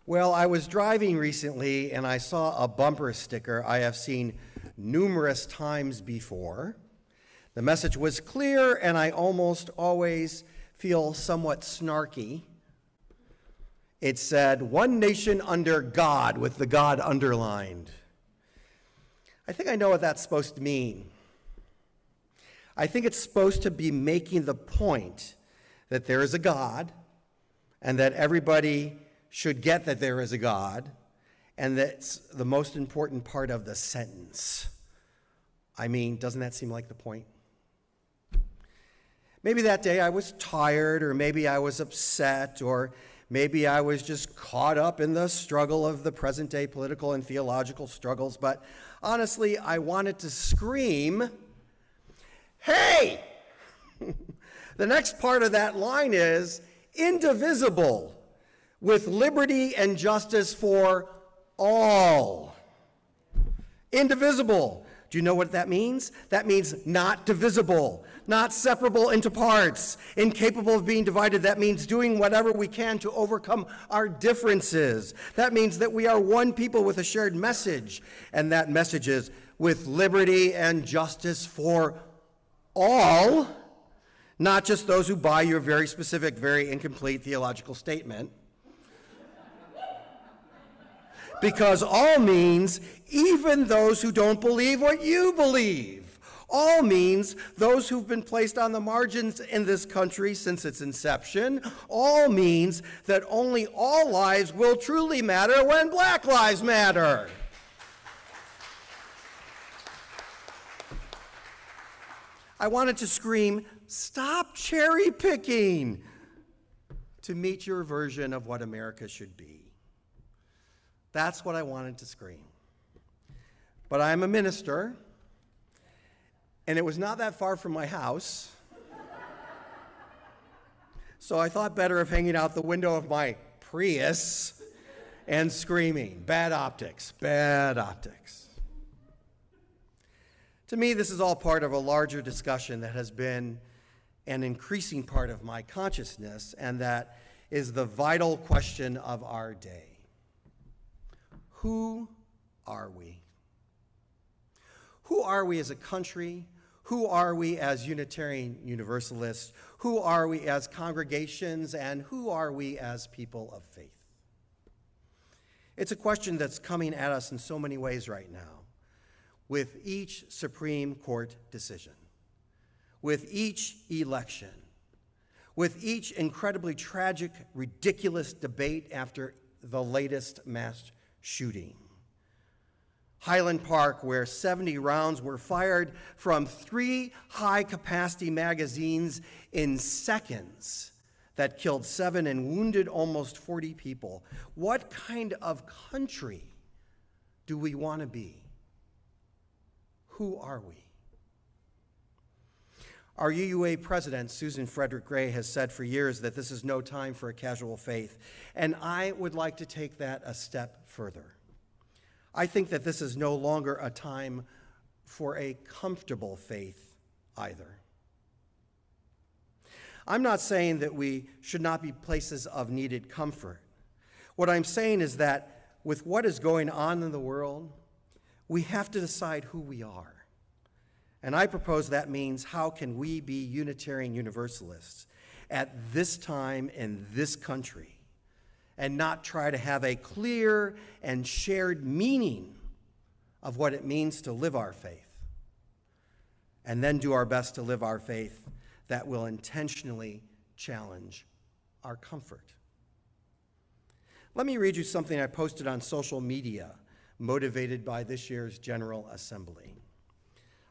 Well, I was driving recently and I saw a bumper sticker I have seen numerous times before. The message was clear and I almost always feel somewhat snarky. It said, "One nation under God," with the God underlined. I think I know what that's supposed to mean. I think it's supposed to be making the point that there is a God and that everybody should get that there is a God, and that's the most important part of the sentence. I mean, doesn't that seem like the point? Maybe that day I was tired, or maybe I was upset, or maybe I was just caught up in the struggle of the present day political and theological struggles, but honestly, I wanted to scream, "Hey!" The next part of that line is, "indivisible, with liberty and justice for all." Indivisible. Do you know what that means? That means not divisible, not separable into parts, incapable of being divided. That means doing whatever we can to overcome our differences. That means that we are one people with a shared message, and that message is with liberty and justice for all, not just those who buy your very specific, very incomplete theological statement. Because all means even those who don't believe what you believe. All means those who've been placed on the margins in this country since its inception. All means that only all lives will truly matter when Black lives matter. I wanted to scream, "Stop cherry picking," to meet your version of what America should be. That's what I wanted to scream. But I'm a minister, and it was not that far from my house. So I thought better of hanging out the window of my Prius and screaming. Bad optics, bad optics. To me, this is all part of a larger discussion that has been an increasing part of my consciousness, and that is the vital question of our day. Who are we? Who are we as a country? Who are we as Unitarian Universalists? Who are we as congregations? And who are we as people of faith? It's a question that's coming at us in so many ways right now, with each Supreme Court decision, with each election, with each incredibly tragic, ridiculous debate after the latest mass shooting. Highland Park, where 70 rounds were fired from 3 high-capacity magazines in seconds that killed 7 and wounded almost 40 people. What kind of country do we want to be? Who are we? Our UUA president, Susan Frederick Gray, has said for years that this is no time for a casual faith, and I would like to take that a step further. I think that this is no longer a time for a comfortable faith either. I'm not saying that we should not be places of needed comfort. What I'm saying is that with what is going on in the world, we have to decide who we are. And I propose that means, how can we be Unitarian Universalists at this time in this country and not try to have a clear and shared meaning of what it means to live our faith, and then do our best to live our faith that will intentionally challenge our comfort. Let me read you something I posted on social media, motivated by this year's General Assembly.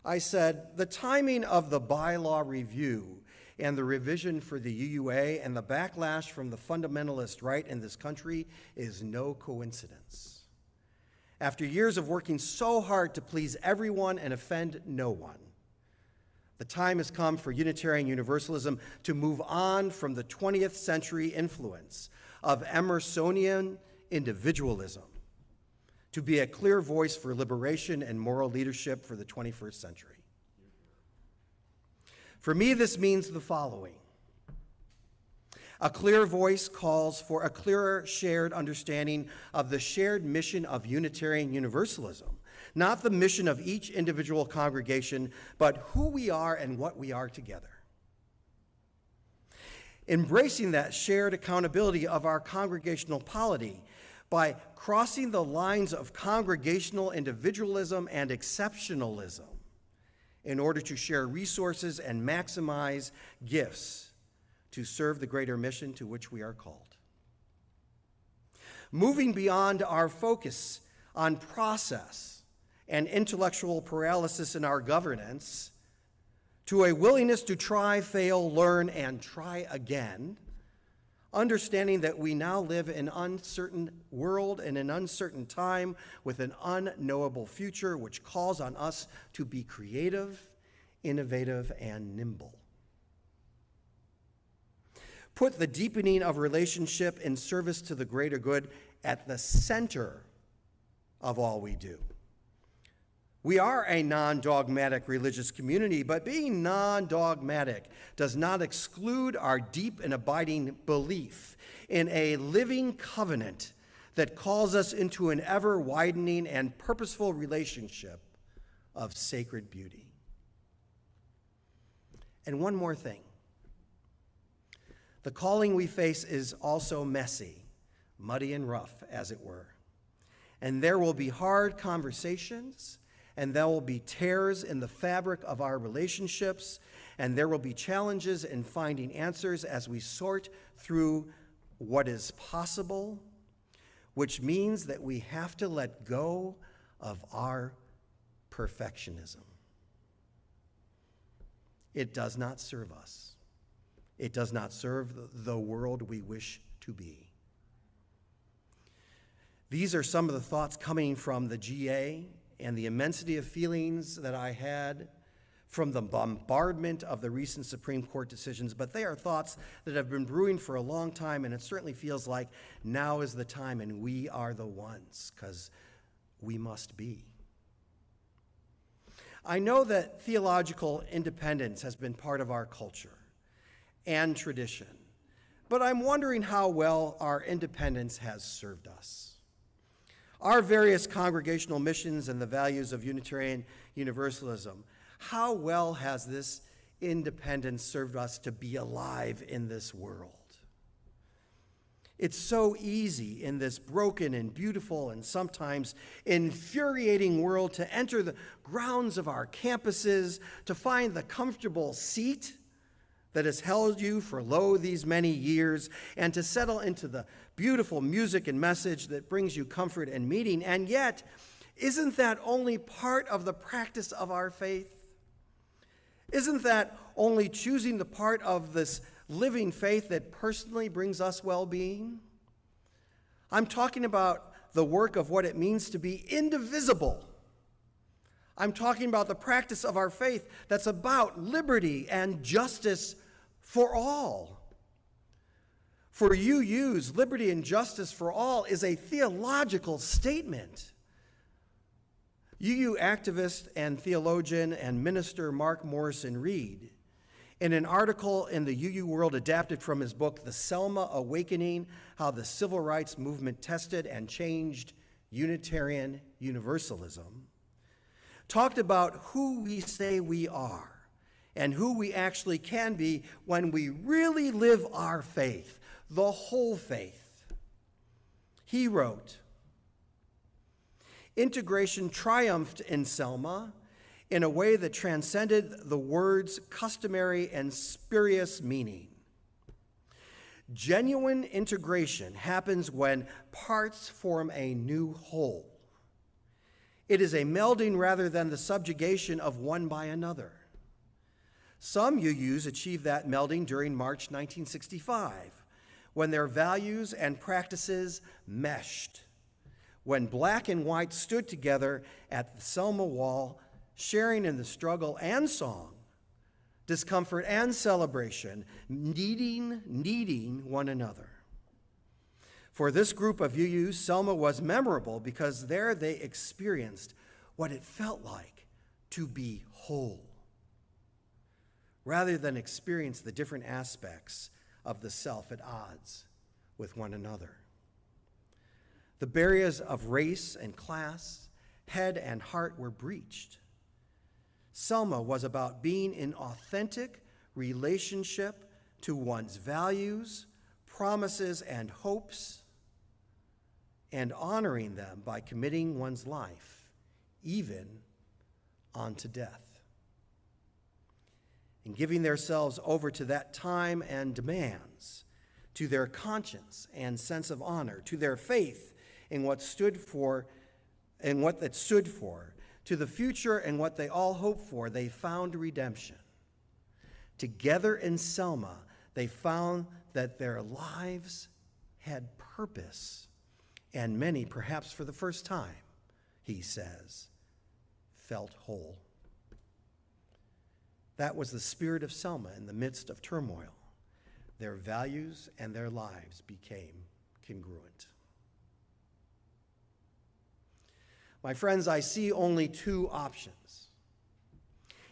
I said, "The timing of the bylaw review and the revision for the UUA and the backlash from the fundamentalist right in this country is no coincidence. After years of working so hard to please everyone and offend no one, the time has come for Unitarian Universalism to move on from the 20th century influence of Emersonian individualism to be a clear voice for liberation and moral leadership for the 21st century. For me, this means the following. A clear voice calls for a clearer shared understanding of the shared mission of Unitarian Universalism, not the mission of each individual congregation, but who we are and what we are together. Embracing that shared accountability of our congregational polity by crossing the lines of congregational individualism and exceptionalism in order to share resources and maximize gifts to serve the greater mission to which we are called. Moving beyond our focus on process and intellectual paralysis in our governance to a willingness to try, fail, learn, and try again, understanding that we now live in an uncertain world and an uncertain time with an unknowable future which calls on us to be creative, innovative, and nimble. Put the deepening of relationship in service to the greater good at the center of all we do. We are a non-dogmatic religious community, but being non-dogmatic does not exclude our deep and abiding belief in a living covenant that calls us into an ever-widening and purposeful relationship of sacred beauty. And one more thing. The calling we face is also messy, muddy and rough, as it were. And there will be hard conversations, and there will be tears in the fabric of our relationships, and there will be challenges in finding answers as we sort through what is possible, which means that we have to let go of our perfectionism. It does not serve us. It does not serve the world we wish to be. These are some of the thoughts coming from the GA and the immensity of feelings that I had from the bombardment of the recent Supreme Court decisions, but they are thoughts that have been brewing for a long time, and it certainly feels like now is the time, and we are the ones, because we must be. I know that theological independence has been part of our culture and tradition, but I'm wondering how well our independence has served us. Our various congregational missions and the values of Unitarian Universalism, how well has this independence served us to be alive in this world? It's so easy in this broken and beautiful and sometimes infuriating world to enter the grounds of our campuses, to find the comfortable seat that has held you for lo these many years, and to settle into the beautiful music and message that brings you comfort and meaning. And yet, isn't that only part of the practice of our faith? Isn't that only choosing the part of this living faith that personally brings us well-being? I'm talking about the work of what it means to be indivisible. I'm talking about the practice of our faith that's about liberty and justice for all. For UU's liberty and justice for all is a theological statement. UU activist and theologian and minister Mark Morrison Reed, in an article in the UU World adapted from his book, The Selma Awakening, How the Civil Rights Movement Tested and Changed Unitarian Universalism, talked about who we say we are and who we actually can be when we really live our faith, the whole faith. He wrote, "Integration triumphed in Selma in a way that transcended the word's customary and spurious meaning. Genuine integration happens when parts form a new whole. It is a melding rather than the subjugation of one by another. Some UUs achieved that melding during March 1965, when their values and practices meshed, when black and white stood together at the Selma Wall, sharing in the struggle and song, discomfort and celebration, needing one another. For this group of UUs, Selma was memorable because there they experienced what it felt like to be whole, rather than experience the different aspects of the self at odds with one another. The barriers of race and class, head and heart were breached. Selma was about being in authentic relationship to one's values, promises, and hopes, and honoring them by committing one's life, even unto death, and giving themselves over to that time and demands, to their conscience and sense of honor, to their faith in what stood for, and what that stood for, to the future and what they all hoped for, they found redemption. Together in Selma, they found that their lives had purpose, and many, perhaps for the first time, he says, felt whole. That was the spirit of Selma in the midst of turmoil. Their values and their lives became congruent. My friends, I see only two options.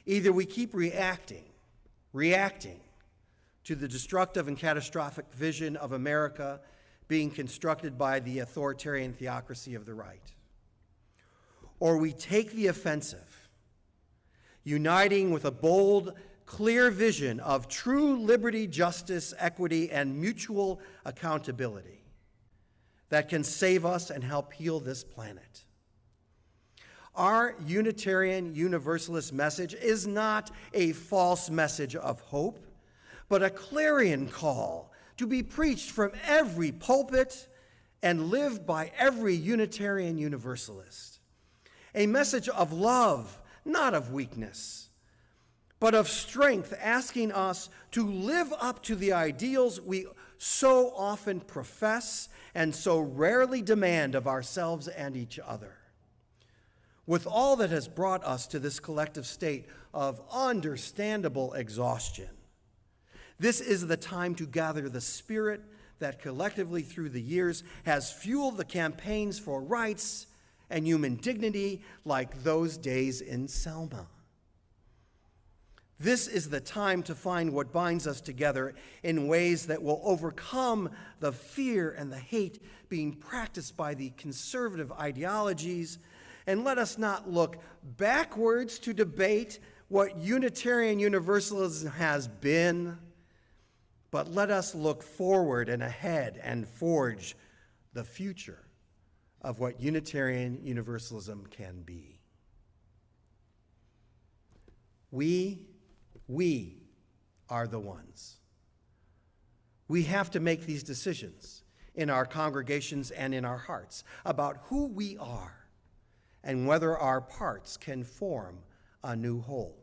Either we keep reacting to the destructive and catastrophic vision of America being constructed by the authoritarian theocracy of the right, or we take the offensive, uniting with a bold, clear vision of true liberty, justice, equity, and mutual accountability that can save us and help heal this planet. Our Unitarian Universalist message is not a false message of hope, but a clarion call to be preached from every pulpit and lived by every Unitarian Universalist. A message of love, not of weakness, but of strength, asking us to live up to the ideals we so often profess and so rarely demand of ourselves and each other. With all that has brought us to this collective state of understandable exhaustion, this is the time to gather the spirit that collectively through the years has fueled the campaigns for rights and human dignity like those days in Selma. This is the time to find what binds us together in ways that will overcome the fear and the hate being practiced by the conservative ideologies. And let us not look backwards to debate what Unitarian Universalism has been, but let us look forward and ahead and forge the future of what Unitarian Universalism can be. We are the ones. We have to make these decisions in our congregations and in our hearts about who we are and whether our parts can form a new whole.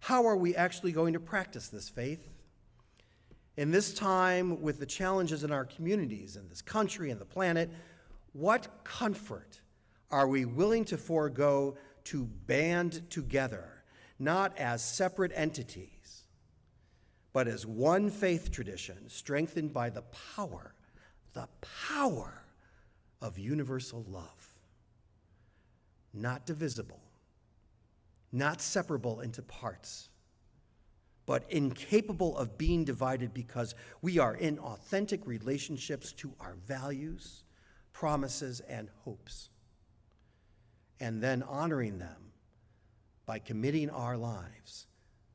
How are we actually going to practice this faith? In this time, with the challenges in our communities, in this country, and the planet, what comfort are we willing to forego to band together, not as separate entities, but as one faith tradition strengthened by the power of universal love? Not divisible, not separable into parts, but incapable of being divided because we are in authentic relationships to our values, promises, and hopes, and then honoring them by committing our lives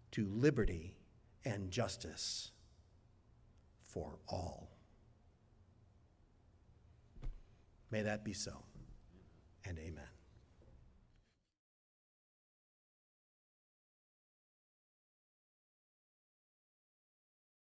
to liberty and justice for all. May that be so.